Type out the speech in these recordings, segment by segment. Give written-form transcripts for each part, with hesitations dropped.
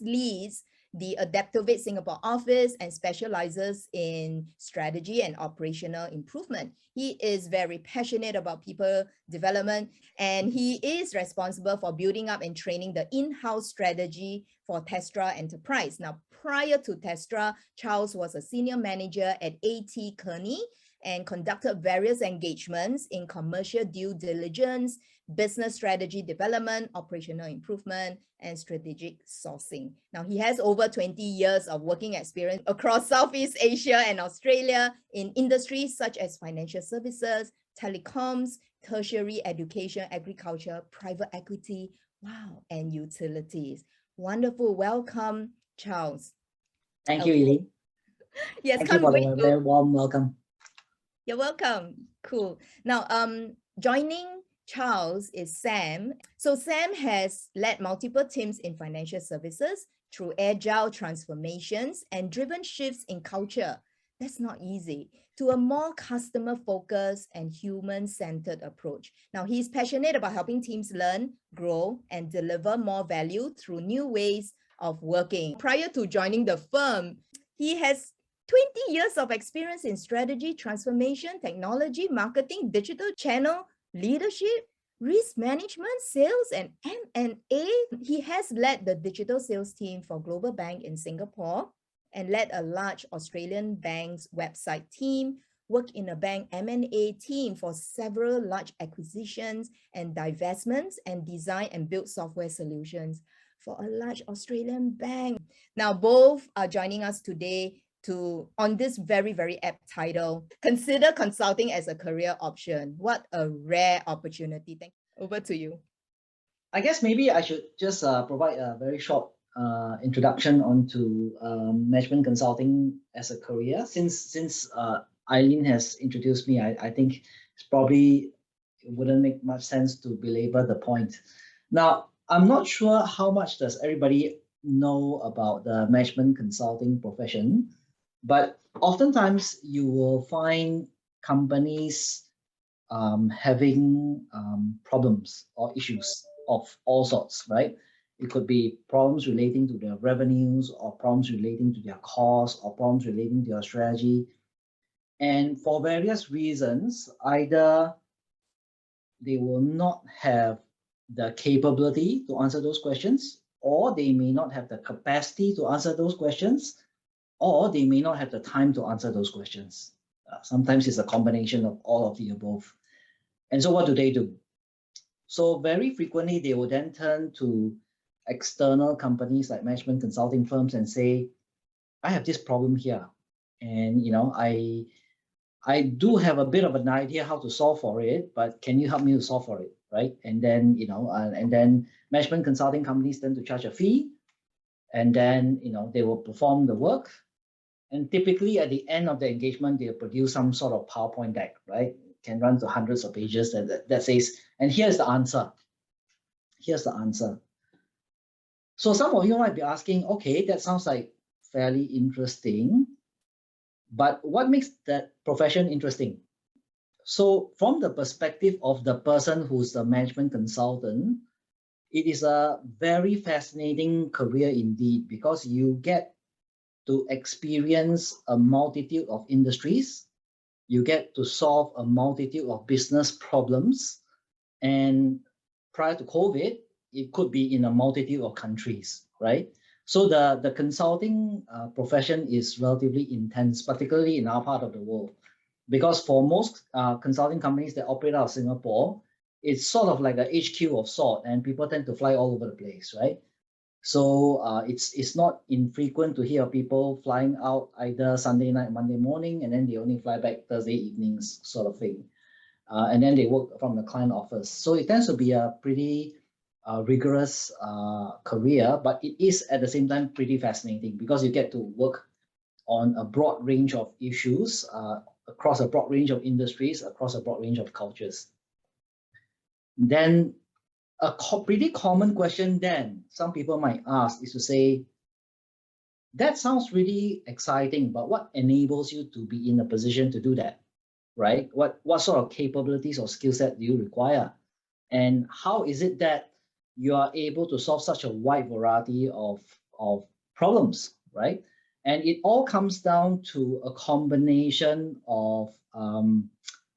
leads the ADAPTOVATE Singapore office and specializes in strategy and operational improvement. He is very passionate about people development, and he is responsible for building up and training the in-house strategy for Testra Enterprise. Now, prior to Testra, Charles was a senior manager at A.T. Kearney and conducted various engagements in commercial due diligence, business strategy development, operational improvement, and strategic sourcing. Now, he has over 20 years of working experience across Southeast Asia and Australia in industries such as financial services, telecoms, tertiary education, agriculture, private equity, and utilities. Wonderful. Welcome, Charles. Thank you, Eileen. Yes, thank you for the very warm welcome. You're welcome. Cool. Now, joining Charles is Sam. So Sam has led multiple teams in financial services through agile transformations and driven shifts in culture. That's not easy, to a more customer-focused and human-centered approach. Now, he's passionate about helping teams learn, grow, and deliver more value through new ways of working. Prior to joining the firm, he has 20 years of experience in strategy, transformation, technology, marketing, digital channel, leadership, risk management, sales, and M&A. He has led the digital sales team for Global Bank in Singapore and led a large Australian bank's website team, worked in a bank M&A team for several large acquisitions and divestments, and designed and built software solutions for a large Australian bank. Now, both are joining us today on this very, very apt title, Consider Consulting as a Career Option. What a rare opportunity. Thank you. Over to you. I guess maybe I should just provide a very short introduction onto management consulting as a career. Since Eileen has introduced me, I think it wouldn't make much sense to belabor the point. Now, I'm not sure how much does everybody know about the management consulting profession, but oftentimes you will find companies having problems or issues of all sorts, right? It could be problems relating to their revenues, or problems relating to their costs, or problems relating to their strategy. And for various reasons, either they will not have the capability to answer those questions, or they may not have the capacity to answer those questions, or they may not have the time to answer those questions. Sometimes it's a combination of all of the above. And so what do? So very frequently, they will then turn to external companies like management consulting firms and say, I have this problem here. And I do have a bit of an idea how to solve for it, but can you help me to solve for it, right? And then, and then management consulting companies tend to charge a fee, and then, they will perform the work. And typically at the end of the engagement, they'll produce some sort of PowerPoint deck, right? It can run to hundreds of pages that says, and here's the answer. Here's the answer. So some of you might be asking, okay, that sounds like fairly interesting, but what makes that profession interesting? So from the perspective of the person who's the management consultant, it is a very fascinating career indeed, because you get to experience a multitude of industries, you get to solve a multitude of business problems, and prior to COVID, it could be in a multitude of countries, right? So the consulting profession is relatively intense, particularly in our part of the world, because for most consulting companies that operate out of Singapore, it's sort of like a HQ of sort, and people tend to fly all over the place, right? So it's not infrequent to hear people flying out either Sunday night, Monday morning, and then they only fly back Thursday evenings, sort of thing. And then they work from the client office. So it tends to be a pretty rigorous career, but it is at the same time pretty fascinating, because you get to work on a broad range of issues, across a broad range of industries, across a broad range of cultures. Then a pretty common question then some people might ask is to say, that sounds really exciting, but what enables you to be in a position to do that, right? What sort of capabilities or skill set do you require? And how is it that you are able to solve such a wide variety of problems, right? And it all comes down to a combination of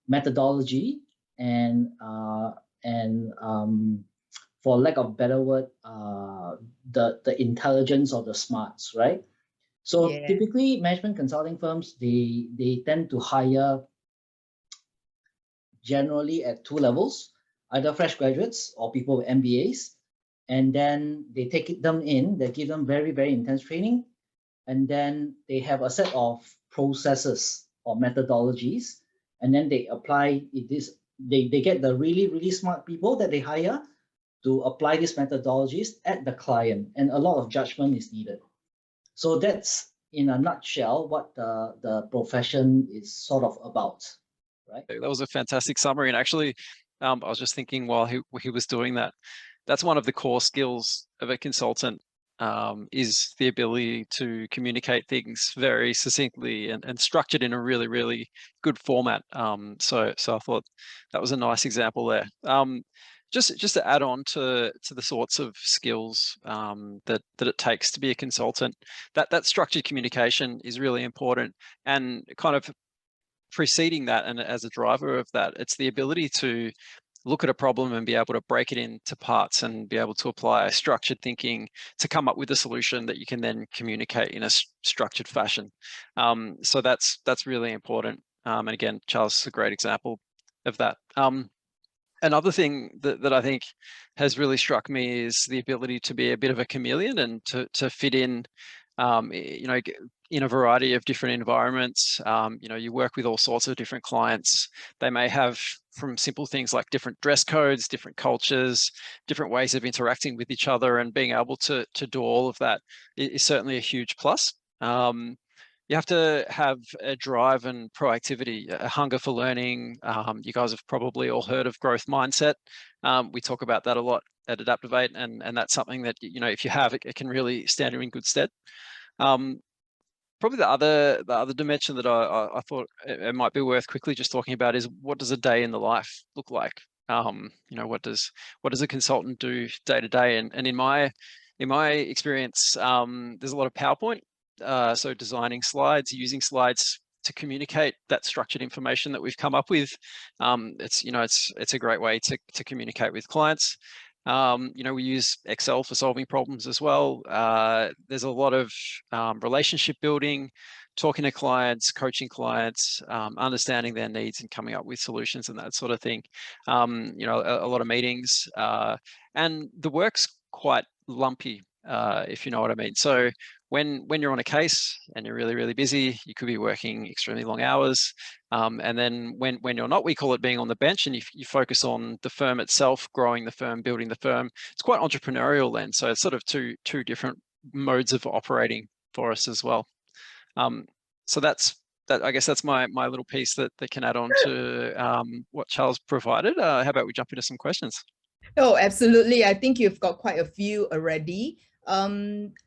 methodology and for lack of better word, the intelligence or the smarts, right? So Yeah. typically, management consulting firms, they tend to hire generally at two levels, either fresh graduates or people with MBAs, and then they take them in, they give them very, very intense training, and then they have a set of processes or methodologies, and then they apply this. They get the really, really smart people that they hire to apply these methodologies at the client, and a lot of judgment is needed. So that's in a nutshell what the profession is sort of about, right? That was a fantastic summary. And actually, I was just thinking while he was doing that, that's one of the core skills of a consultant, is the ability to communicate things very succinctly and structured in a really, really good format. So I thought that was a nice example there. Just to add on to the sorts of skills that it takes to be a consultant, that structured communication is really important, and kind of preceding that, and as a driver of that, it's the ability to look at a problem and be able to break it into parts and be able to apply structured thinking to come up with a solution that you can then communicate in a structured fashion. So that's really important. And again, Charles is a great example of that. Another thing that I think has really struck me is the ability to be a bit of a chameleon and to fit in, in a variety of different environments. You work with all sorts of different clients. They may have from simple things like different dress codes, different cultures, different ways of interacting with each other, and being able to do all of that is certainly a huge plus. You have to have a drive and proactivity, a hunger for learning. You guys have probably all heard of growth mindset. We talk about that a lot at ADAPTOVATE, and that's something that, if you have it, it can really stand you in good stead. Probably the other dimension that I thought it might be worth quickly just talking about is, what does a day in the life look like? What does a consultant do day to day? And in my experience, there's a lot of PowerPoint. So designing slides, using slides to communicate that structured information that we've come up with. It's a great way to communicate with clients. We use Excel for solving problems as well. There's a lot of relationship building, talking to clients, coaching clients, understanding their needs and coming up with solutions and that sort of thing. A lot of meetings, and the work's quite lumpy, if you know what I mean. So when you're on a case and you're really, really busy, you could be working extremely long hours. And then when you're not, we call it being on the bench, and you focus on the firm itself, growing the firm, building the firm. It's quite entrepreneurial then. So it's sort of two different modes of operating for us as well. So that, I guess that's my little piece that can add on to what Charles provided. How about we jump into some questions? Oh, absolutely. I think you've got quite a few already. I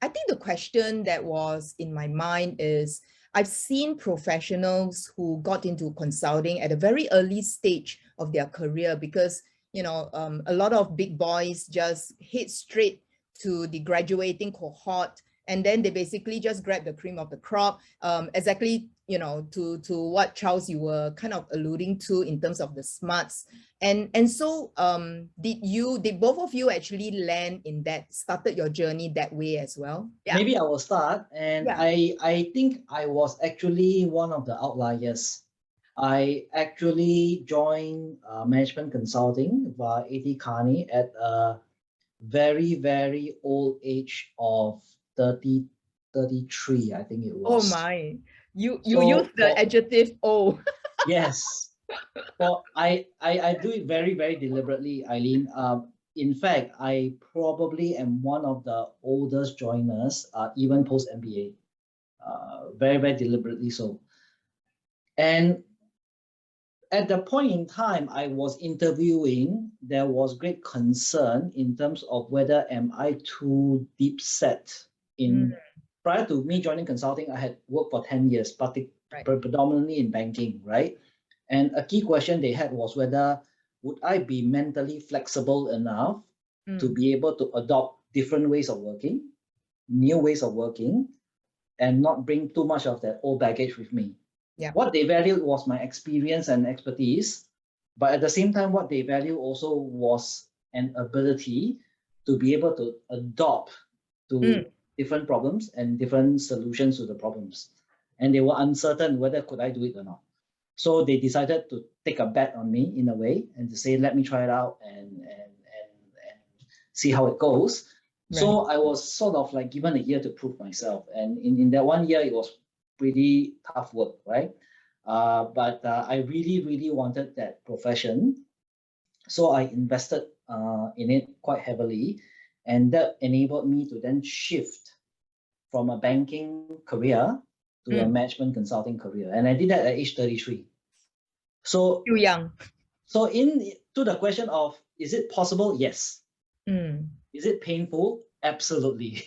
think the question that was in my mind is, I've seen professionals who got into consulting at a very early stage of their career because, a lot of big boys just hit straight to the graduating cohort, and then they basically just grab the cream of the crop, exactly, to what, Charles, you were kind of alluding to in terms of the smarts. And so did both of you actually land in that, started your journey that way as well? Yeah. Maybe I will start. And yeah. I think I was actually one of the outliers. I actually joined management consulting via AD at a very, very old age of 33, I think it was. Oh my, you used the adjective old. Yes. Well, I do it very, very deliberately, Eileen. In fact, I probably am one of the oldest joiners, even post MBA. Very, very deliberately so. And at the point in time I was interviewing, there was great concern in terms of whether am I too deep set in. Prior to me joining consulting, I had worked for 10 years, predominantly in banking, right? And a key question they had was whether would I be mentally flexible enough to be able to adopt different ways of working, new ways of working and not bring too much of that old baggage with me. Yeah. What they valued was my experience and expertise, but at the same time, what they value also was an ability to be able to adopt to different problems and different solutions to the problems. And they were uncertain whether could I do it or not. So they decided to take a bet on me in a way and to say, let me try it out and see how it goes. Right. So I was sort of like given a year to prove myself. And in that 1 year, it was pretty tough work, right? But I really, really wanted that profession. So I invested in it quite heavily. And that enabled me to then shift from a banking career to a management consulting career. And I did that at age 33. So too young. So to the question of, is it possible? Yes. Is it painful? Absolutely.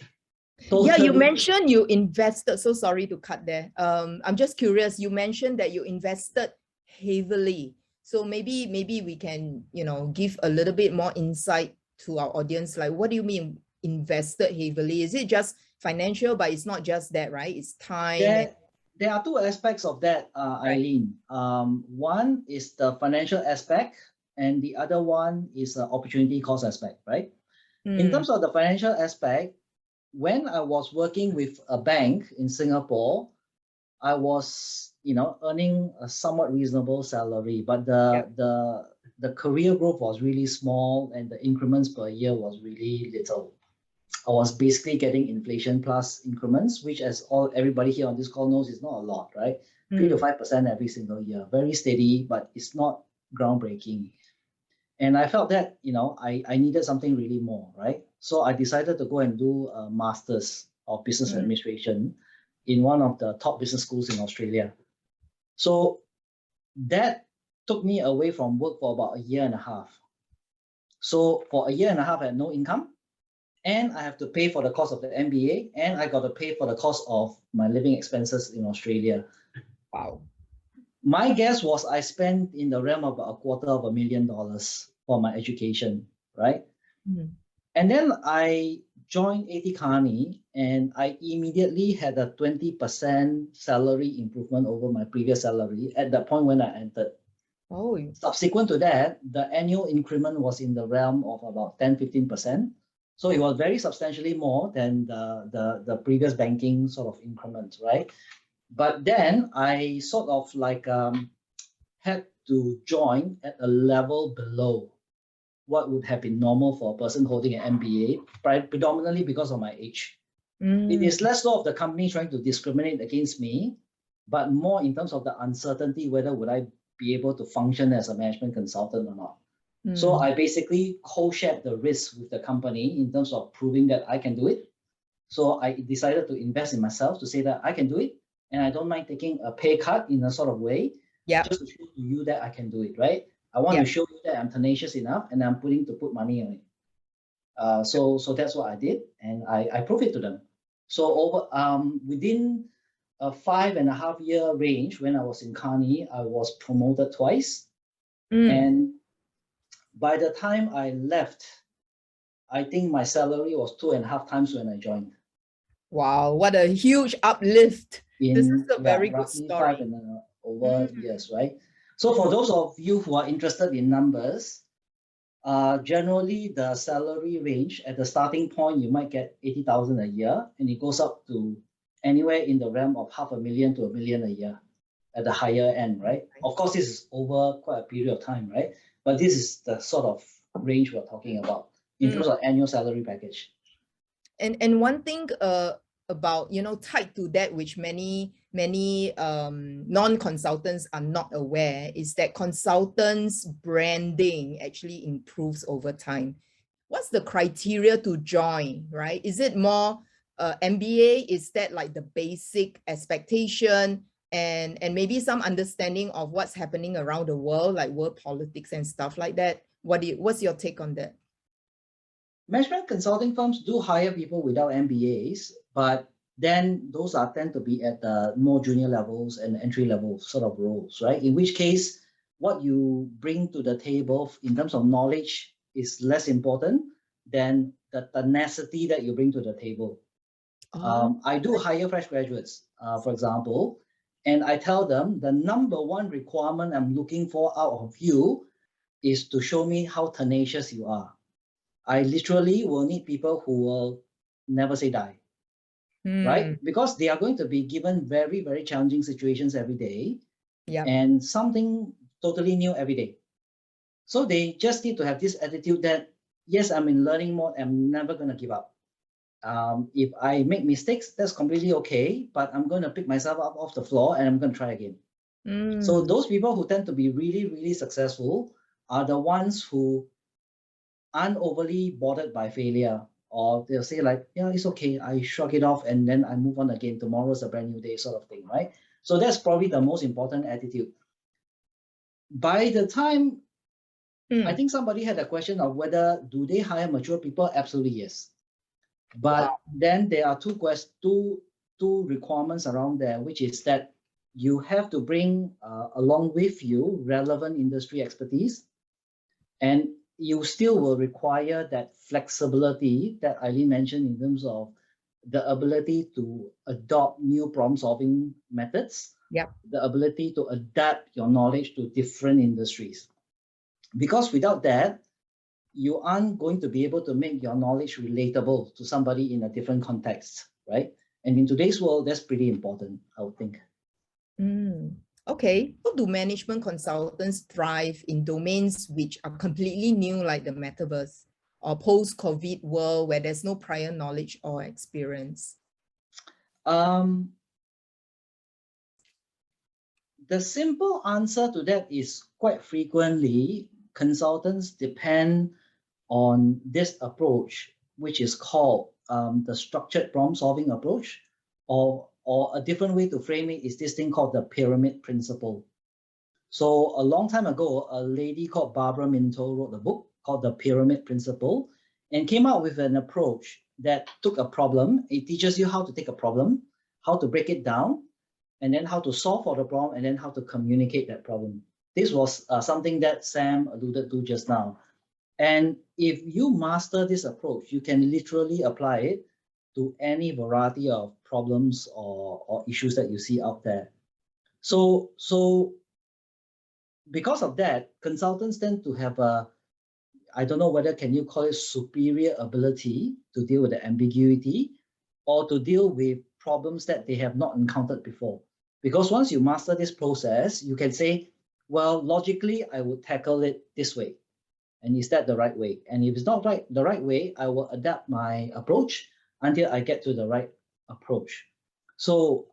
Totally. Yeah, you mentioned you invested. So sorry to cut there. I'm just curious. You mentioned that you invested heavily. So maybe we can, give a little bit more insight to our audience. Like, what do you mean invested heavily? Is it just financial? But it's not just that, right? It's time. There are two aspects of that, Eileen. One is the financial aspect, and the other one is the opportunity cost aspect, right? In terms of the financial aspect, when I was working with a bank in Singapore, I was, earning a somewhat reasonable salary, but the career growth was really small, and the increments per year was really little. I was basically getting inflation plus increments, which, as everybody here on this call knows, is not a lot, right? 3 to 5% every single year, very steady, but it's not groundbreaking. And I felt that, I needed something really more, right? So I decided to go and do a master's of business administration in one of the top business schools in Australia. So that took me away from work for about 1.5 years. So for 1.5 years, I had no income. And I have to pay for the cost of the MBA, and I got to pay for the cost of my living expenses in Australia. Wow. My guess was I spent in the realm of about $250,000 for my education, right? And then I joined A.T. Kearney, and I immediately had a 20% salary improvement over my previous salary at the point when I entered. Oh. Subsequent to that, the annual increment was in the realm of about 10-15%. So it was very substantially more than the previous banking sort of increment, right? But then I sort of like had to join at a level below what would have been normal for a person holding an MBA, predominantly because of my age. It is less so of the company trying to discriminate against me, but more in terms of the uncertainty whether would I be able to function as a management consultant or not. So I basically co-shared the risk with the company in terms of proving that I can do it. So I decided to invest in myself to say that I can do it, and I don't mind taking a pay cut in a sort of way, just to show you that I can do it, right? I want to show you that I'm tenacious enough and I'm willing to put money on it. So that's what I did, and I proved it to them. So within a 5.5 year range, when I was in Kearney, I was promoted twice, and by the time I left, I think my salary was 2.5 times when I joined. Wow, what a huge uplift. This is a very good roughly story. 5 and over years, right? So for those of you who are interested in numbers, generally the salary range at the starting point, you might get 80,000 a year, and it goes up to anywhere in the realm of $500,000 to $1 million a year at the higher end, right? Of course, this is over quite a period of time, right? But this is the sort of range we're talking about in terms of annual salary package. And one thing about, tied to that, which many non-consultants are not aware, is that consultants' branding actually improves over time. What's the criteria to join, right? Is it more MBA? Is that like the basic expectation? And maybe some understanding of what's happening around the world, like world politics and stuff like that. What's your take on that? Management consulting firms do hire people without MBAs, but then those tend to be at the more junior levels and entry level sort of roles, right? In which case, what you bring to the table in terms of knowledge is less important than the tenacity that you bring to the table. I do hire fresh graduates, for example, and I tell them the number one requirement I'm looking for out of you is to show me how tenacious you are. I literally will need people who will never say die, right? Because they are going to be given very, very challenging situations every day, and something totally new every day. So they just need to have this attitude that, yes, I'm in learning mode, I'm never going to give up. If I make mistakes, that's completely okay, but I'm going to pick myself up off the floor and I'm going to try again. So those people who tend to be really, really successful are the ones who aren't overly bothered by failure, or they'll say like, yeah, it's okay, I shrug it off and then I move on again. Tomorrow's a brand new day, sort of thing, right? So that's probably the most important attitude. By the time, I think somebody had a question of whether do they hire mature people? Absolutely yes. But then there are two requirements around there, which is that you have to bring along with you relevant industry expertise, and you still will require that flexibility that Eileen mentioned in terms of the ability to adopt new problem-solving methods, the ability to adapt your knowledge to different industries. Because without that, you aren't going to be able to make your knowledge relatable to somebody in a different context, right? And in today's world, that's pretty important, I would think. Okay, how do management consultants thrive in domains which are completely new, like the metaverse or post-COVID world where there's no prior knowledge or experience? The simple answer to that is quite frequently, consultants depend on this approach, which is called the structured problem-solving approach, or a different way to frame it is this thing called the pyramid principle. So a long time ago, a lady called Barbara Minto wrote a book called The Pyramid Principle and came out with an approach that took a problem. It teaches you how to take a problem, how to break it down, and then how to solve for the problem, and then how to communicate that problem. This was something that Sam alluded to just now. And if you master this approach, you can literally apply it to any variety of problems or issues that you see out there. So because of that, consultants tend to have a, I don't know whether can you call it superior ability to deal with the ambiguity or to deal with problems that they have not encountered before. Because once you master this process, you can say, well, logically, I would tackle it this way. And is that the right way? And if it's not the right way, I will adapt my approach until I get to the right approach. So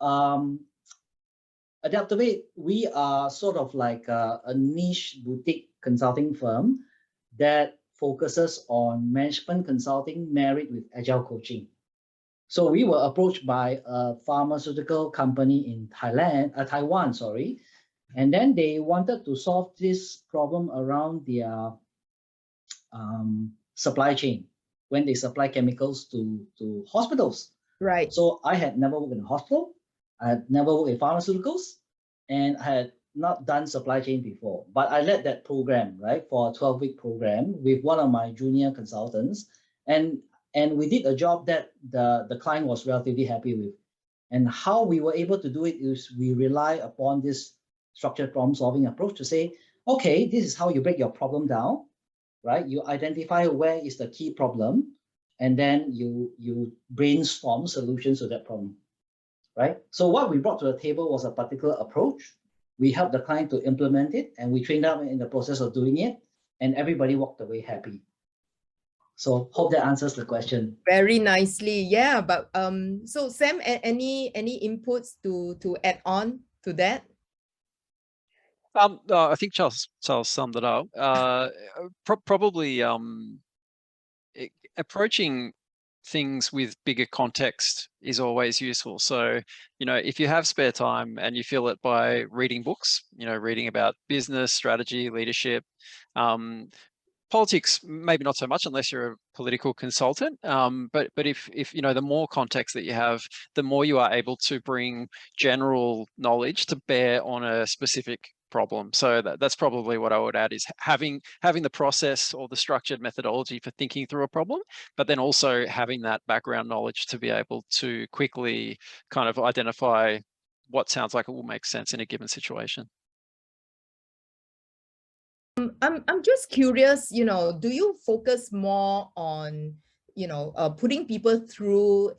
ADAPTOVATE, we are sort of like a niche boutique consulting firm that focuses on management consulting married with agile coaching. So we were approached by a pharmaceutical company in Taiwan, and then they wanted to solve this problem around their supply chain when they supply chemicals to hospitals. Right. So I had never worked in a hospital, I had never worked in pharmaceuticals, and I had not done supply chain before. But I led that program, right, for a 12-week program with one of my junior consultants, and we did a job that the client was relatively happy with. And how we were able to do it is we rely upon this structured problem-solving approach to say, okay, this is how you break your problem down, right? You identify where is the key problem, and then you brainstorm solutions to that problem, right? So what we brought to the table was a particular approach. We helped the client to implement it, and we trained them in the process of doing it, and everybody walked away happy. So hope that answers the question. Very nicely, yeah. But so Sam, any inputs to add on to that? I think Charles summed it up. Probably approaching things with bigger context is always useful. So, if you have spare time and you fill it by reading books, reading about business, strategy, leadership, politics, maybe not so much unless you're a political consultant. But if the more context that you have, the more you are able to bring general knowledge to bear on a specific problem. So that's probably what I would add, is having the process or the structured methodology for thinking through a problem, but then also having that background knowledge to be able to quickly kind of identify what sounds like it will make sense in a given situation. I'm just curious, you know, do you focus more on, you know, putting people through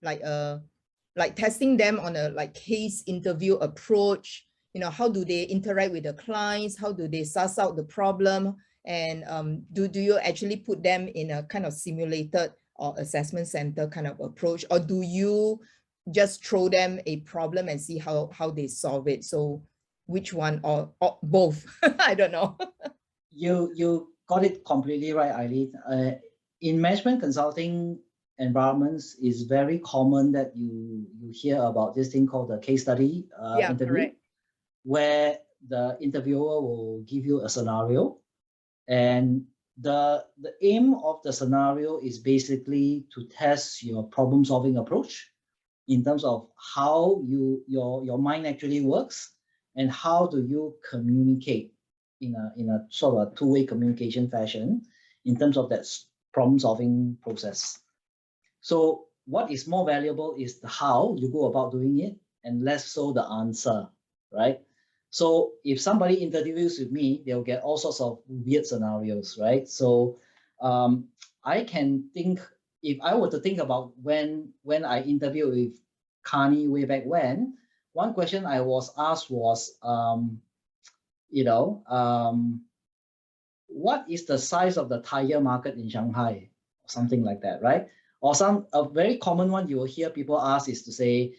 like testing them on a like case interview approach? You know, how do they interact with the clients? How do they suss out the problem? And do you actually put them in a kind of simulated or assessment center kind of approach, or do you just throw them a problem and see how they solve it? So which one, or both? I don't know. You got it completely right, Eileen. In management consulting environments, it's very common that you hear about this thing called the case study interview, correct. where the interviewer will give you a scenario, and the aim of the scenario is basically to test your problem solving approach in terms of how your mind actually works, and how do you communicate in a sort of a two-way communication fashion in terms of that problem solving process. So what is more valuable is the how you go about doing it, and less so the answer, right? So if somebody interviews with me, they'll get all sorts of weird scenarios, right? So I can think, if I were to think about when I interviewed with Carney way back when, one question I was asked was, what is the size of the tire market in Shanghai? Something like that, right? Or a very common one you will hear people ask is to say,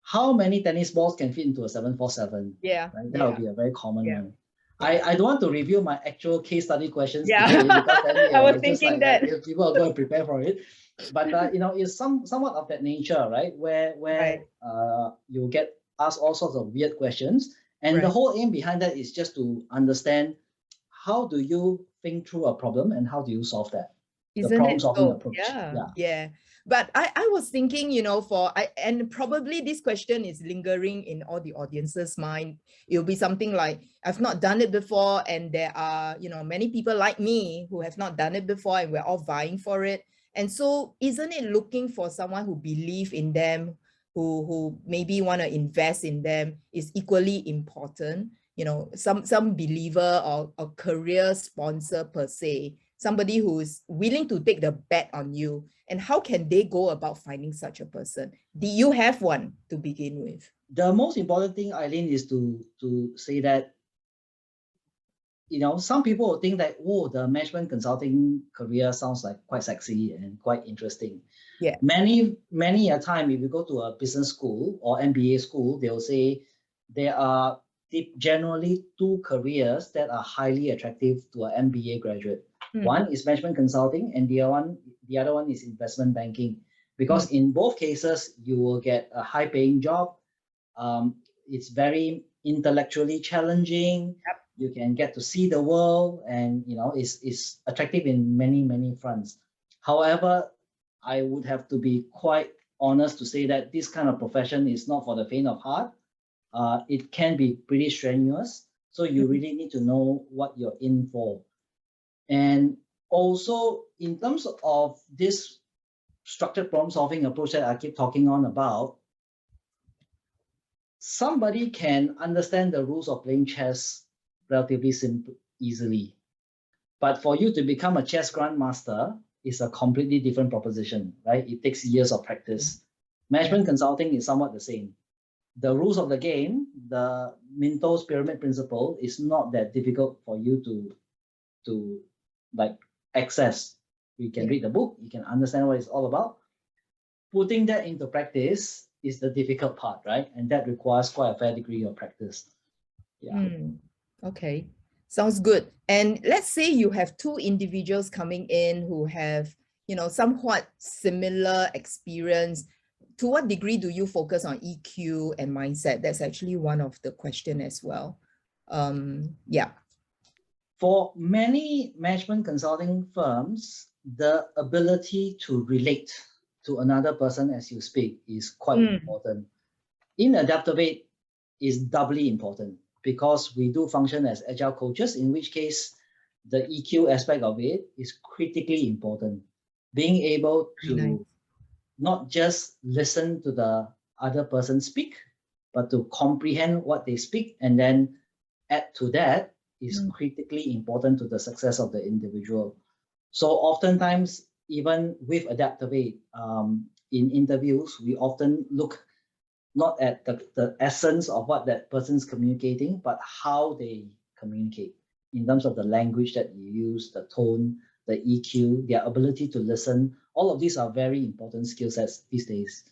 how many tennis balls can fit into a 747? Yeah. Right? That would be a very common one. Yeah. I don't want to review my actual case study questions Yeah. today, because then, I was thinking that people are going to prepare for it. But it's somewhat of that nature, right? Where you get asked all sorts of weird questions, and the whole aim behind that is just to understand, how do you think through a problem and how do you solve that? Isn't the problem it solving so? approach. Yeah. But I was thinking, you know, and probably this question is lingering in all the audience's mind. It'll be something like, I've not done it before, and there are, you know, many people like me who have not done it before, and we're all vying for it. And so isn't it looking for someone who believes in them, who maybe want to invest in them, is equally important? You know, some believer or a career sponsor per se, somebody who is willing to take the bet on you. And how can they go about finding such a person? Do you have one to begin with? The most important thing, Eileen, is to say that, some people will think that, oh, the management consulting career sounds like quite sexy and quite interesting. Yeah. Many a time, if you go to a business school or MBA school, they'll say there are generally two careers that are highly attractive to an MBA graduate. One is management consulting, and the other one is investment banking. Because in both cases, you will get a high-paying job. It's very intellectually challenging. Yep. You can get to see the world, and it's attractive in many fronts. However, I would have to be quite honest to say that this kind of profession is not for the faint of heart. It can be pretty strenuous, so you really need to know what you're in for. And also, in terms of this structured problem solving approach that I keep talking on about, somebody can understand the rules of playing chess relatively easily. But for you to become a chess grandmaster is a completely different proposition, right? It takes years of practice. Management consulting is somewhat the same. The rules of the game, the Minto's pyramid principle, is not that difficult for you to access. You can read the book, you can understand what it's all about. Putting that into practice is the difficult part, right? And that requires quite a fair degree of practice. Okay, sounds good. And let's say you have two individuals coming in who have, somewhat similar experience. To what degree do you focus on EQ and mindset? That's actually one of the questions as well. For many management consulting firms, the ability to relate to another person as you speak is quite important. In ADAPTOVATE, is doubly important, because we do function as agile coaches, in which case the EQ aspect of it is critically important. Being able to not just listen to the other person speak, but to comprehend what they speak and then add to that is critically important to the success of the individual. So oftentimes, even with ADAPTOVATE, in interviews, we often look not at the essence of what that person's communicating, but how they communicate in terms of the language that you use, the tone, the EQ, their ability to listen. All of these are very important skill sets these days.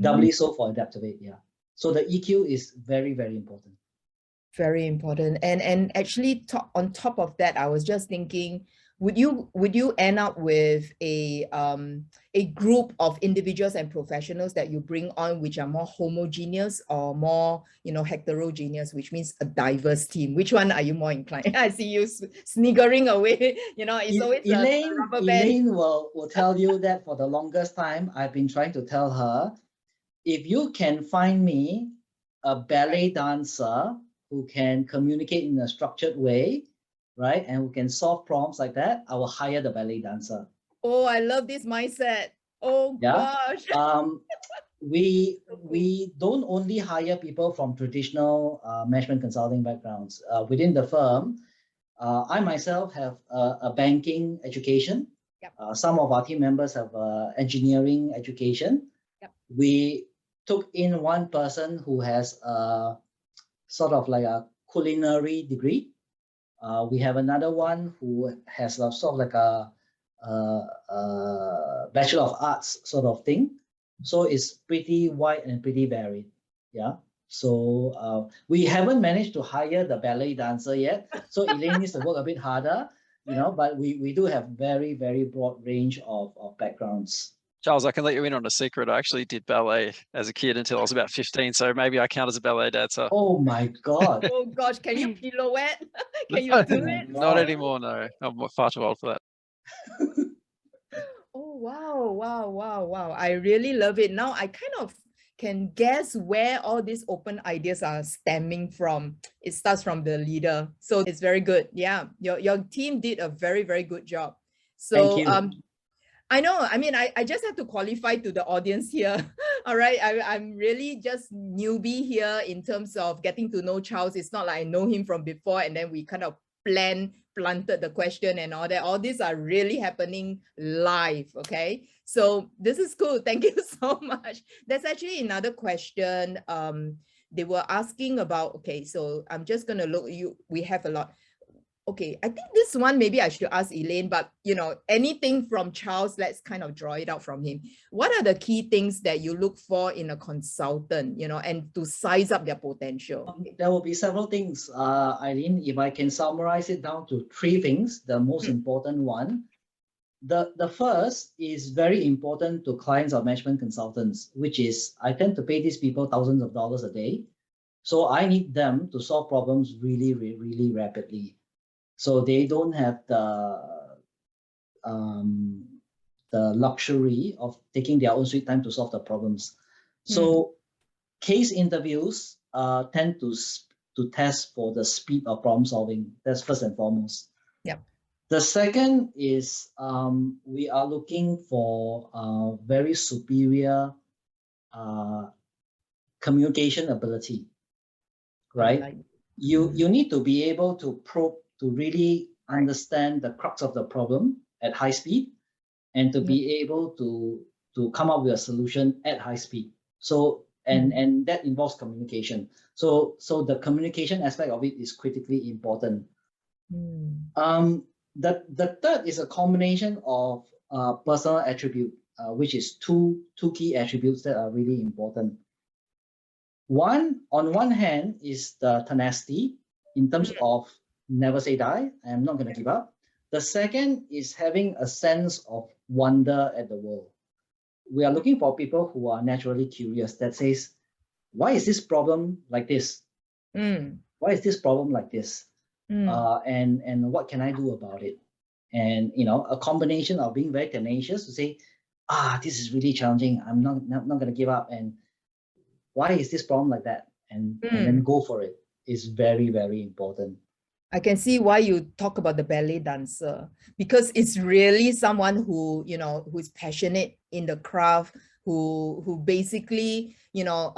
Doubly so for ADAPTOVATE, yeah. So the EQ is very, very important. Very important. And actually on top of that, I was just thinking, would you end up with a group of individuals and professionals that you bring on which are more homogeneous or more, you know, heterogeneous, which means a diverse team? Which one are you more inclined? I see you sniggering away. You know, it's always Elaine, a rubber band. Elaine will tell you that for the longest time, I've been trying to tell her, if you can find me a ballet dancer who can communicate in a structured way, right, and who can solve problems like that, I will hire the ballet dancer. Oh, I love this mindset. Oh, yeah. gosh. We don't only hire people from traditional management consulting backgrounds. Within the firm, I myself have a banking education. Yep. Some of our team members have engineering education. Yep. We took in one person who has sort of like a culinary degree. We have another one who has sort of like a Bachelor of Arts sort of thing. So it's pretty wide and pretty varied. Yeah. So we haven't managed to hire the ballet dancer yet. So Elaine needs to work a bit harder, you know, but we do have very, very broad range of backgrounds. Charles, I can let you in on a secret. I actually did ballet as a kid until I was about 15, so maybe I count as a ballet dancer. Oh my God. Oh gosh, can you pirouette? Can you do it? Not anymore, no. I'm far too old for that. Oh, wow. I really love it. Now I kind of can guess where all these open ideas are stemming from. It starts from the leader. So it's very good. Yeah, your team did a very, very good job. So Thank you. I know, I mean, I just have to qualify to the audience here. All right, I'm really just newbie here in terms of getting to know Charles. It's not like I know him from before and then we kind of planted the question and all that. All these are really happening live, okay? So this is cool. Thank you so much. There's actually another question. They were asking about, okay, so I'm just gonna look, we have a lot. Okay, I think this one, maybe I should ask Elaine, but you know, anything from Charles, let's kind of draw it out from him. What are the key things that you look for in a consultant, you know, and to size up their potential? There will be several things, Eileen. If I can summarize it down to 3 things, the most important one. The first is very important to clients or management consultants, which is I tend to pay these people thousands of dollars a day. So I need them to solve problems really, really rapidly. So they don't have the luxury of taking their own sweet time to solve the problems. So case interviews tend to test for the speed of problem solving. That's first and foremost. Yeah. The second is we are looking for very superior communication ability, right? You need to be able to probe, to really understand the crux of the problem at high speed and to be able to come up with a solution at high speed. So, and that involves communication. So the communication aspect of it is critically important. The third is a combination of personal attribute, which is two key attributes that are really important. On one hand is the tenacity in terms of never say die, I'm not going to give up. The second is having a sense of wonder at the world. We are looking for people who are naturally curious, that says, why is this problem like this? Why is this problem like this? And what can I do about it? And you know, a combination of being very tenacious to say, this is really challenging, I'm not going to give up, and why is this problem like that? And then go for it. is very, very important. I can see why you talk about the ballet dancer, because it's really someone who, you know, who's passionate in the craft, who basically, you know,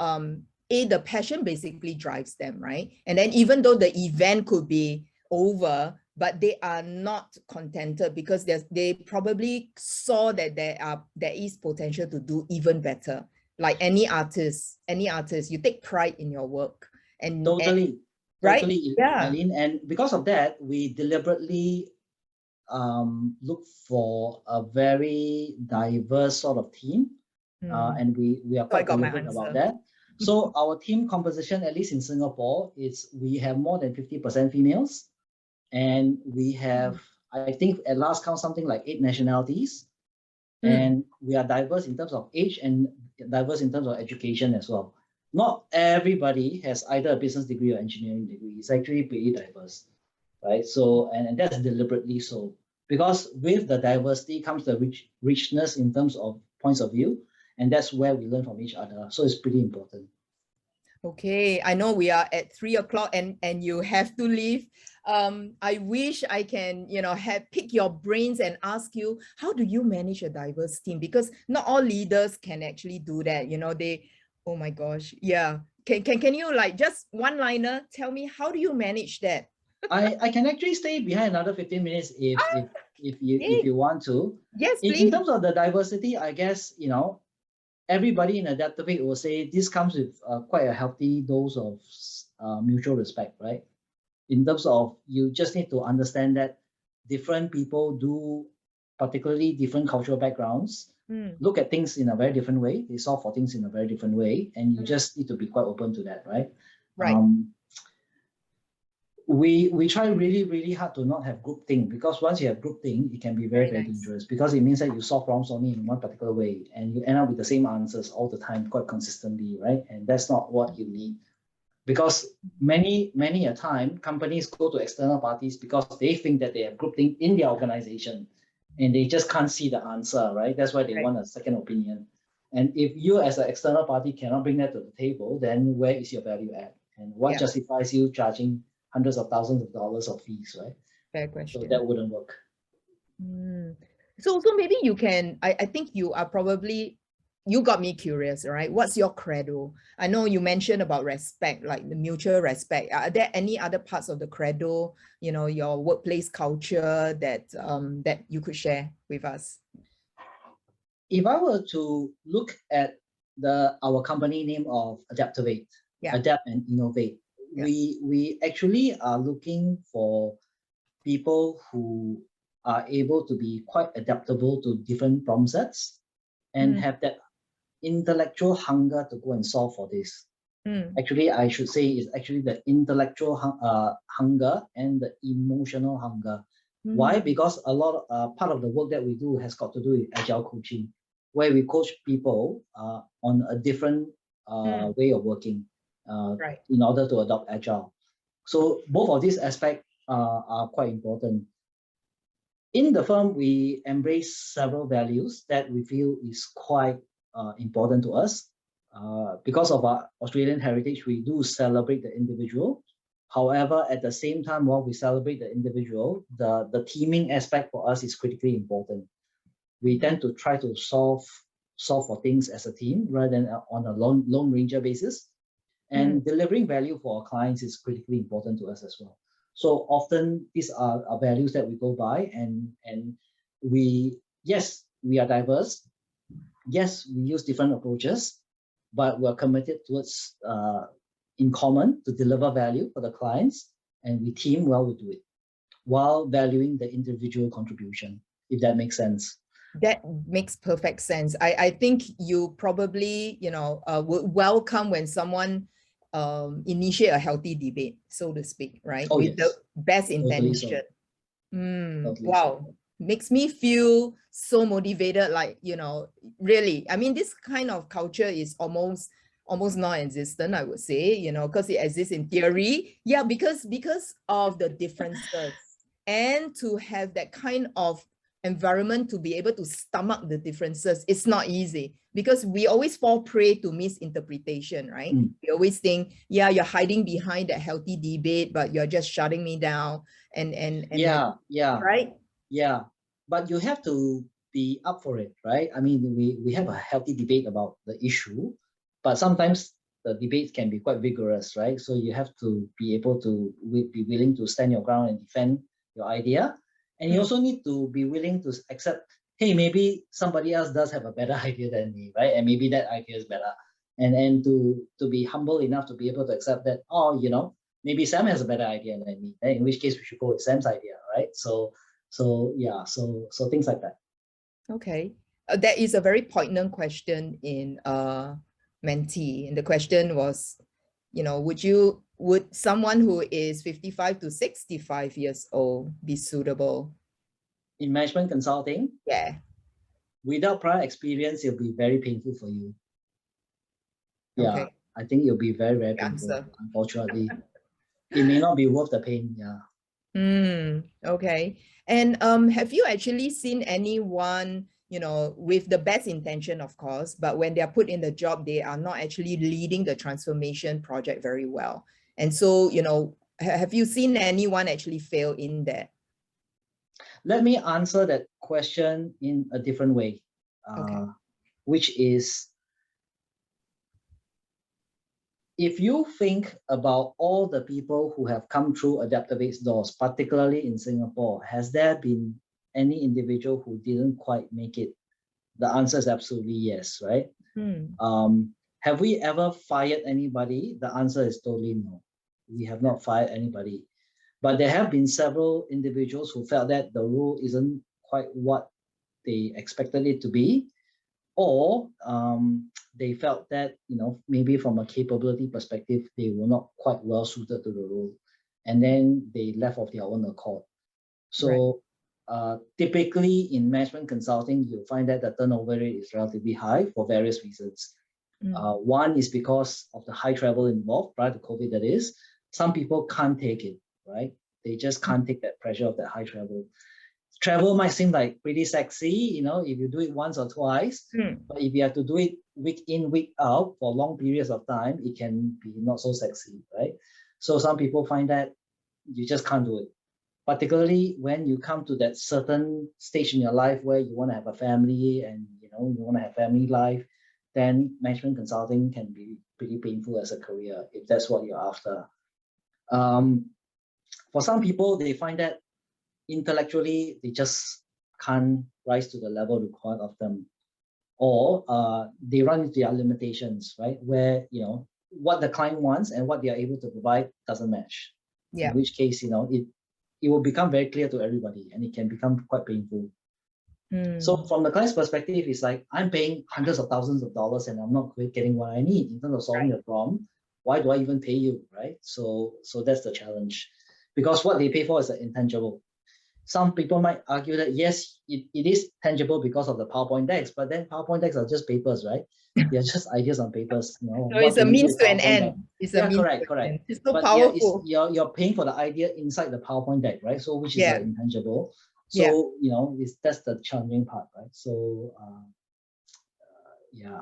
the passion basically drives them, right? And then even though the event could be over, but they are not contented because they probably saw that there is potential to do even better. Like any artist, you take pride in your work. And Totally. right? Totally, Yeah. Eileen. And because of that, we deliberately look for a very diverse sort of team. And we are quite deliberate about that. So our team composition, at least in Singapore, we have more than 50% females. And we have, I think at last count, something like 8 nationalities. And we are diverse in terms of age and diverse in terms of education as well. Not everybody has either a business degree or engineering degree. It's actually pretty diverse, right? So, and that's deliberately so. Because with the diversity comes the richness in terms of points of view. And that's where we learn from each other. So it's pretty important. Okay, I know we are at 3 o'clock and you have to leave. I wish I can, you know, pick your brains and ask you, how do you manage a diverse team? Because not all leaders can actually do that. You know, oh my gosh, yeah. Can you, like, just one-liner tell me, how do you manage that? I can actually stay behind another 15 minutes if you want to. Yes, please. In terms of the diversity, I guess, you know, everybody in ADAPTOVATE will say this comes with quite a healthy dose of mutual respect, right? In terms of, you just need to understand that different people do particularly different cultural backgrounds, look at things in a very different way. They solve for things in a very different way. And you just need to be quite open to that, right? Right. We try really, really hard to not have groupthink, because once you have groupthink, it can be very, very dangerous, because it means that you solve problems only in one particular way and you end up with the same answers all the time, quite consistently, right? And that's not what you need. Because many a time, companies go to external parties because they think that they have groupthink in their organization and they just can't see the answer, right? That's why they want a second opinion. And if you as an external party cannot bring that to the table, then where is your value add? And what justifies you charging hundreds of thousands of dollars of fees, right? Fair question. So that wouldn't work. So maybe you can, I think you are probably, you got me curious, right? What's your credo? I know you mentioned about respect, like the mutual respect. Are there any other parts of the credo, you know, your workplace culture that that you could share with us? If I were to look at our company name of ADAPTOVATE, Adapt and Innovate, we actually are looking for people who are able to be quite adaptable to different problem sets and have that intellectual hunger to go and solve for this. Actually, I should say it's actually the intellectual hunger and the emotional hunger. Why? Because a lot of part of the work that we do has got to do with agile coaching, where we coach people on a different way of working in order to adopt agile. So both of these aspects are quite important. In the firm, we embrace several values that we feel is quite important to us. Because of our Australian heritage, we do celebrate the individual. However, at the same time, while we celebrate the individual, the teaming aspect for us is critically important. We tend to try to solve for things as a team rather than on a lone ranger basis. And delivering value for our clients is critically important to us as well. So often these are values that we go by, and yes, we are diverse. Yes, we use different approaches, but we're committed towards in common to deliver value for the clients, and we team well to do it while valuing the individual contribution, if that makes sense. That makes perfect sense. I think you probably, you know, would welcome when someone initiate a healthy debate, so to speak, right? With the best intention. Wow, makes me feel so motivated, like, you know, really. I mean, this kind of culture is almost non-existent, I would say, you know, because it exists in theory. Yeah, because of the differences, and to have that kind of environment to be able to stomach the differences. It's not easy because we always fall prey to misinterpretation, right? We always think, yeah, you're hiding behind that healthy debate, but you're just shutting me down. Yeah, right? Yeah, but you have to be up for it, right? I mean, we have a healthy debate about the issue, but sometimes the debates can be quite vigorous, right? So you have to be able to be willing to stand your ground and defend your idea. And you also need to be willing to accept, hey, maybe somebody else does have a better idea than me, right? And maybe that idea is better. And to be humble enough to be able to accept that, oh, you know, maybe Sam has a better idea than me. In which case we should go with Sam's idea, right? So yeah, so things like that. Okay, that is a very poignant question in mentee, and the question was, you know, would someone who is 55 to 65 years old be suitable in management consulting? Yeah. Without prior experience, it'll be very painful for you. Yeah, okay. I think it'll be very, very painful. Answer. Unfortunately, it may not be worth the pain. Yeah. Okay. And have you actually seen anyone, you know, with the best intention, of course, but when they are put in the job, they are not actually leading the transformation project very well? And so, you know, have you seen anyone actually fail in that? Let me answer that question in a different way, which is, if you think about all the people who have come through ADAPTOVATE's doors, particularly in Singapore, has there been any individual who didn't quite make it? The answer is absolutely yes, right? Have we ever fired anybody? The answer is totally no. We have not fired anybody. But there have been several individuals who felt that the role isn't quite what they expected it to be, or they felt that, you know, maybe from a capability perspective, they were not quite well suited to the role, and then they left of their own accord. So typically in management consulting, you'll find that the turnover rate is relatively high for various reasons. One is because of the high travel involved, prior to COVID, that is. Some people can't take it, right? They just can't take that pressure of that high travel. Travel might seem like pretty sexy, you know, if you do it once or twice, but if you have to do it week in, week out for long periods of time, it can be not so sexy, right? So some people find that you just can't do it. Particularly when you come to that certain stage in your life where you want to have a family and, you know, you want to have family life, then management consulting can be pretty painful as a career if that's what you're after. For some people, they find that intellectually they just can't rise to the level required of them, or they run into their limitations, right? Where, you know, what the client wants and what they are able to provide doesn't match. In which case, you know, it will become very clear to everybody, and it can become quite painful. So from the client's perspective, it's like, I'm paying hundreds of thousands of dollars and I'm not getting what I need in terms of solving the problem. Why do I even pay you, right? So that's the challenge, because what they pay for is the intangible. Some people might argue that yes, it is tangible because of the PowerPoint decks, but then PowerPoint decks are just papers, right? They're just ideas on papers. You know, so it's a means to an end. It's a means correct. It's so but powerful. You're paying for the idea inside the PowerPoint deck, right? So which is intangible. So you know, that's the challenging part, right? So yeah.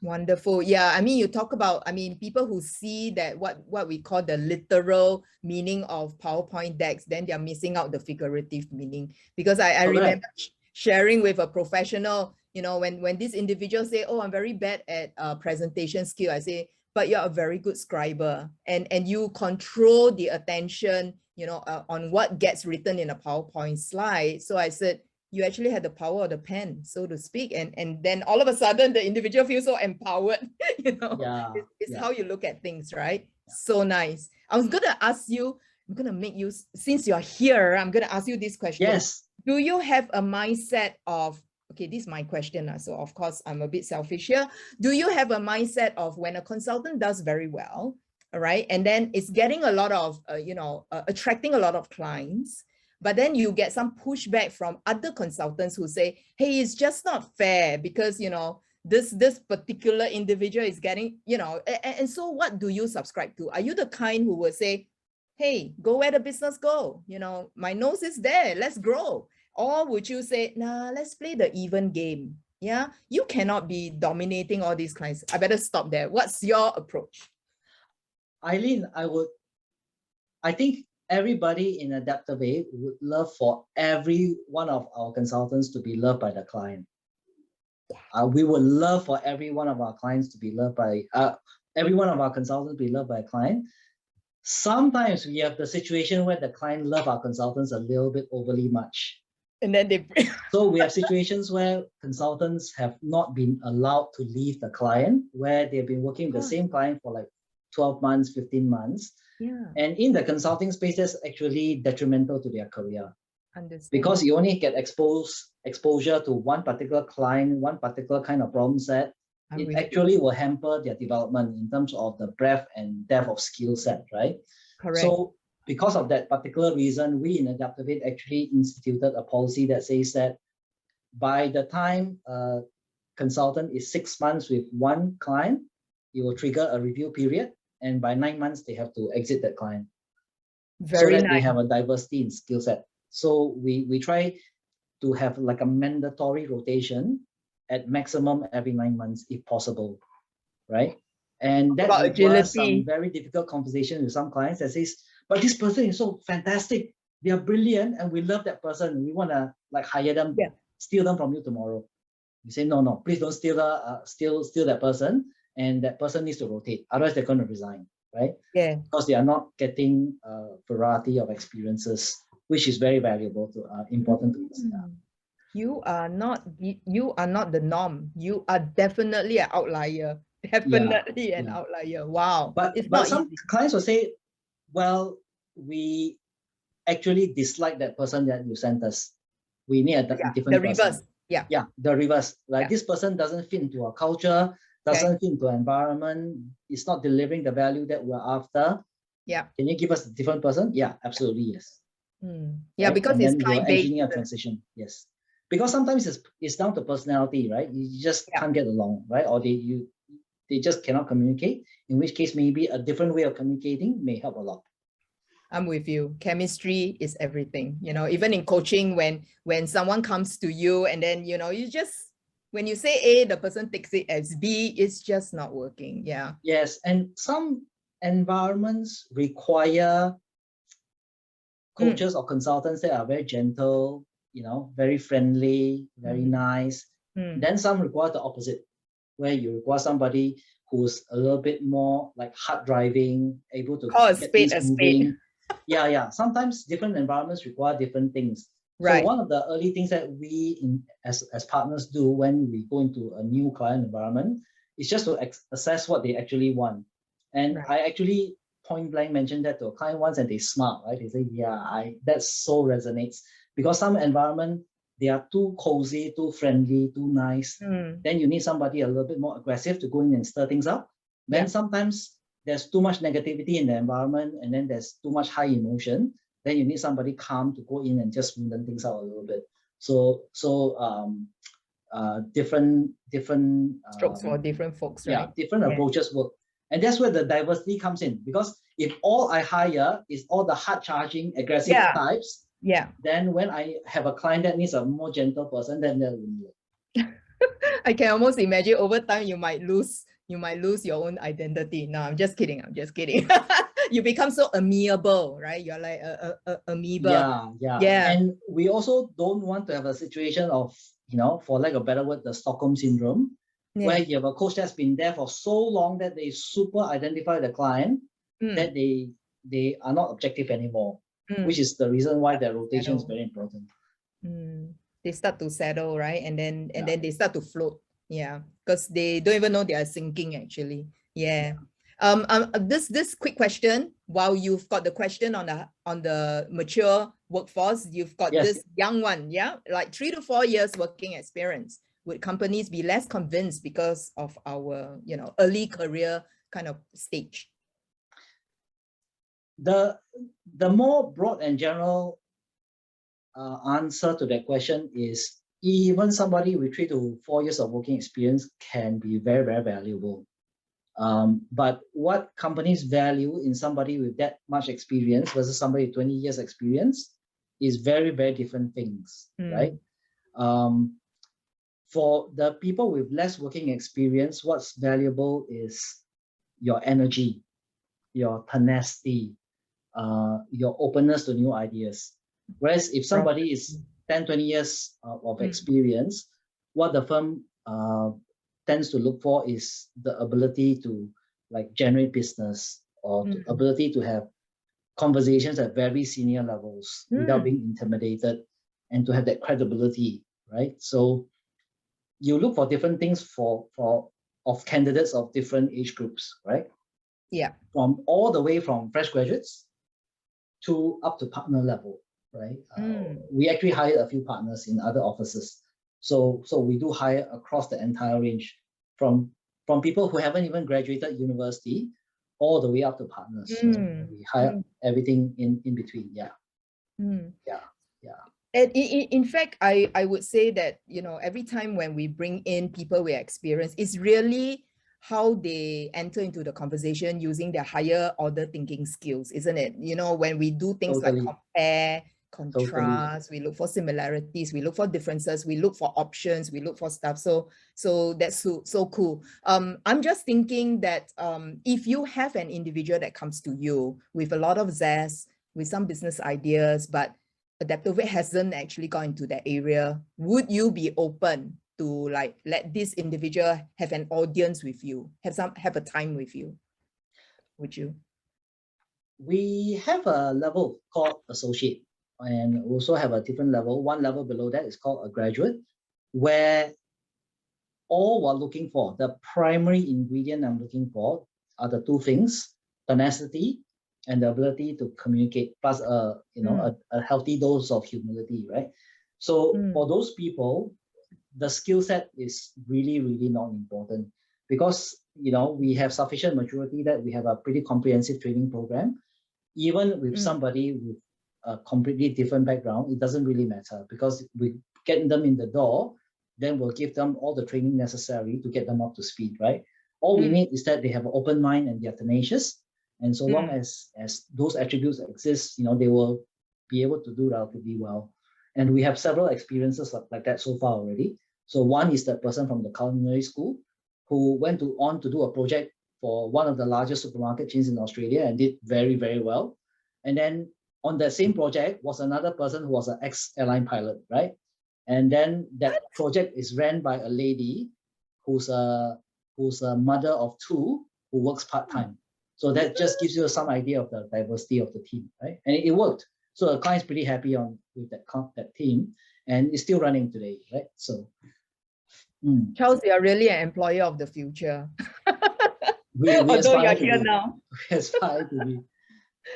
Wonderful. Yeah, I mean, you talk about, I mean, people who see that what we call the literal meaning of PowerPoint decks, then they're missing out the figurative meaning. Because I remember sharing with a professional, you know, when these individuals say, oh, I'm very bad at presentation skill, I say, but you're a very good scriber, and you control the attention, you know, on what gets written in a PowerPoint slide. So I said, you actually had the power of the pen, so to speak. And then all of a sudden the individual feels so empowered, you know, it's how you look at things, right? So nice. I was going to ask you, I'm going to make you, since you're here, I'm going to ask you this question. Yes. Do you have a mindset of, okay, this is my question. So of course I'm a bit selfish here. Do you have a mindset of when a consultant does very well, all right, and then it's getting a lot of, you know, attracting a lot of clients, but then you get some pushback from other consultants who say, hey, it's just not fair because, you know, this particular individual is getting, you know, and so what do you subscribe to? Are you the kind who will say, hey, go where the business go? You know, my nose is there, let's grow. Or would you say, nah, let's play the even game? Yeah, you cannot be dominating all these clients. I better stop there. What's your approach? Eileen, I think everybody in ADAPTOVATE would love for every one of our consultants to be loved by the client. We would love for every one of our clients to be loved by, every one of our consultants to be loved by a client. Sometimes we have the situation where the client love our consultants a little bit overly much. And then they So we have situations where consultants have not been allowed to leave the client, where they've been working with the same client for like 12 months, 15 months. Yeah. And in the consulting space, that's actually detrimental to their career. Understand. Because you only get exposure to one particular client, one particular kind of problem set. It actually will hamper their development in terms of the breadth and depth of skill set, right? Correct. So because of that particular reason, we in ADAPTOVATE actually instituted a policy that says that by the time a consultant is 6 months with one client, it will trigger a review period. And by 9 months, they have to exit that client. Very so that nice. they have a diversity in skill set. So we try to have like a mandatory rotation at maximum every 9 months if possible, right? And that requires some very difficult conversation with some clients that says, but this person is so fantastic, they are brilliant, and we love that person. We want to like hire them, steal them from you tomorrow. You say, no, please don't steal that person, and that person needs to rotate. Otherwise, they're going to resign, right? Yeah. Because they are not getting a variety of experiences, which is very valuable to important to us. Yeah. You are not the norm. You are definitely an outlier. Definitely an outlier. Wow. But some clients will say, well, we actually dislike that person that you sent us. We need a different person. Yeah, the reverse. Like this person doesn't fit into our culture, doesn't fit into our environment, it's not delivering the value that we're after. Yeah. Can you give us a different person? Yeah, absolutely, yes. Yeah, right? Because it's client-based. Engineer transition, yes. Because sometimes it's down to personality, right? You just can't get along, right? Or they just cannot communicate, in which case maybe a different way of communicating may help a lot. I'm with you. Chemistry is everything. You know, even in coaching, when someone comes to you and then, you know, you just, when you say A, the person takes it as B, it's just not working. Yeah. Yes. And some environments require coaches or consultants that are very gentle, you know, very friendly, very nice. Then some require the opposite, where you require somebody who's a little bit more like hard driving, able to get things moving. Yeah. Sometimes different environments require different things. Right. So one of the early things that we as partners do when we go into a new client environment is just to assess what they actually want. And I actually point blank mentioned that to a client once and they smile, right? They say, yeah, that so resonates. Because some environment, they are too cozy, too friendly, too nice. Then you need somebody a little bit more aggressive to go in and stir things up. Then sometimes there's too much negativity in the environment and then there's too much high emotion. Then you need somebody calm to go in and just smoothen things out a little bit. So different strokes for different folks, right? Yeah, different approaches work. And that's where the diversity comes in. Because if all I hire is all the hard charging, aggressive types, then when I have a client that needs a more gentle person, then that will work. I can almost imagine over time you might lose your own identity. No, I'm just kidding. You become so amiable, right? You're like a amoeba. Yeah. And we also don't want to have a situation of, you know, for lack of a better word, the Stockholm syndrome, where you have a coach that's been there for so long that they super identify the client that they are not objective anymore, which is the reason why the rotation is very important. They start to settle, right? And then they start to float. Yeah, because they don't even know they are sinking actually. Yeah. This quick question, while you've got the question on the mature workforce, you've got this young one, like 3 to 4 years working experience. Would companies be less convinced because of our, you know, early career kind of stage? The more broad and general answer to that question is even somebody with 3 to 4 years of working experience can be very, very valuable. But what companies value in somebody with that much experience versus somebody with 20 years experience is very, very different things, right? For the people with less working experience, what's valuable is your energy, your tenacity, your openness to new ideas. Whereas if somebody is 10, 20 years of experience, what the firm tends to look for is the ability to like generate business, or the ability to have conversations at very senior levels without being intimidated, and to have that credibility, right? So you look for different things of candidates of different age groups, right? Yeah. From all the way from fresh graduates to up to partner level, right? We actually hired a few partners in other offices. So we do hire across the entire range, from people who haven't even graduated university all the way up to partners. We hire everything in between. Yeah. And in fact, I would say that, you know, every time when we bring in people with experience, it's really how they enter into the conversation using their higher order thinking skills, isn't it? You know, when we do things like compare, contrast, we look for similarities, we look for differences, we look for options, we look for stuff. So that's so cool. I'm just thinking that if you have an individual that comes to you with a lot of zest, with some business ideas, but ADAPTOVATE hasn't actually gone into that area, would you be open to like let this individual have an audience with you, have a time with you? Would you? We have a level called associate, and also have a different level. One level below that is called a graduate, where all we're looking for, the primary ingredient I'm looking for, are the two things: tenacity and the ability to communicate, plus a healthy dose of humility, right? So for those people, the skill set is really, really not important, because we have sufficient maturity that we have a pretty comprehensive training program. Even with somebody with a completely different background, it doesn't really matter, because we get them in the door, then we'll give them all the training necessary to get them up to speed, right? All we need is that they have an open mind and they're tenacious. And so long as those attributes exist, they will be able to do relatively well. And we have several experiences like that so far already. So one is that person from the culinary school who went on to do a project for one of the largest supermarket chains in Australia and did very, very well. And then on that same project was another person who was an ex-airline pilot, right? And then that project is ran by a lady who's a mother of two who works part-time. So that just gives you some idea of the diversity of the team, right? And it worked. So the client's pretty happy with that team, and it's still running today, right? So, Charles, you are really an employer of the future. we Although you're here now. We aspire to be.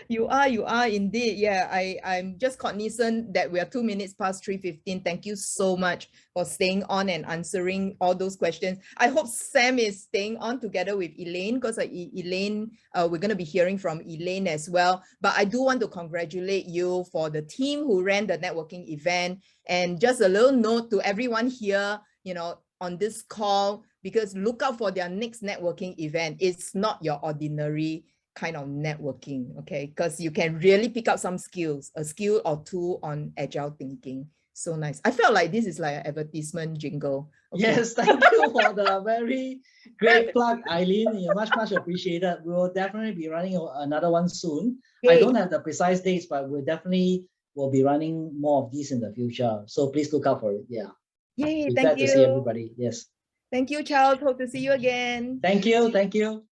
You are indeed. Yeah, I'm just cognizant that we are 2 minutes past 3:15. Thank you so much for staying on and answering all those questions. I hope Sam is staying on together with Elaine, because Elaine, we're going to be hearing from Elaine as well. But I do want to congratulate you for the team who ran the networking event. And just a little note to everyone here, on this call, because look out for their next networking event. It's not your ordinary kind of networking, okay? Because you can really pick up some skills, a skill or two on agile thinking. So nice. I felt like this is like an advertisement jingle. Okay. Yes, thank you for the very great plug, Eileen. You're much, much appreciated. We will definitely be running another one soon. Great. I don't have the precise dates, but we definitely will be running more of these in the future. So please look out for it. Yeah. Yay, We're thank glad you. to see everybody. Yes. Thank you, Charles. Hope to see you again. Thank you. Thank you.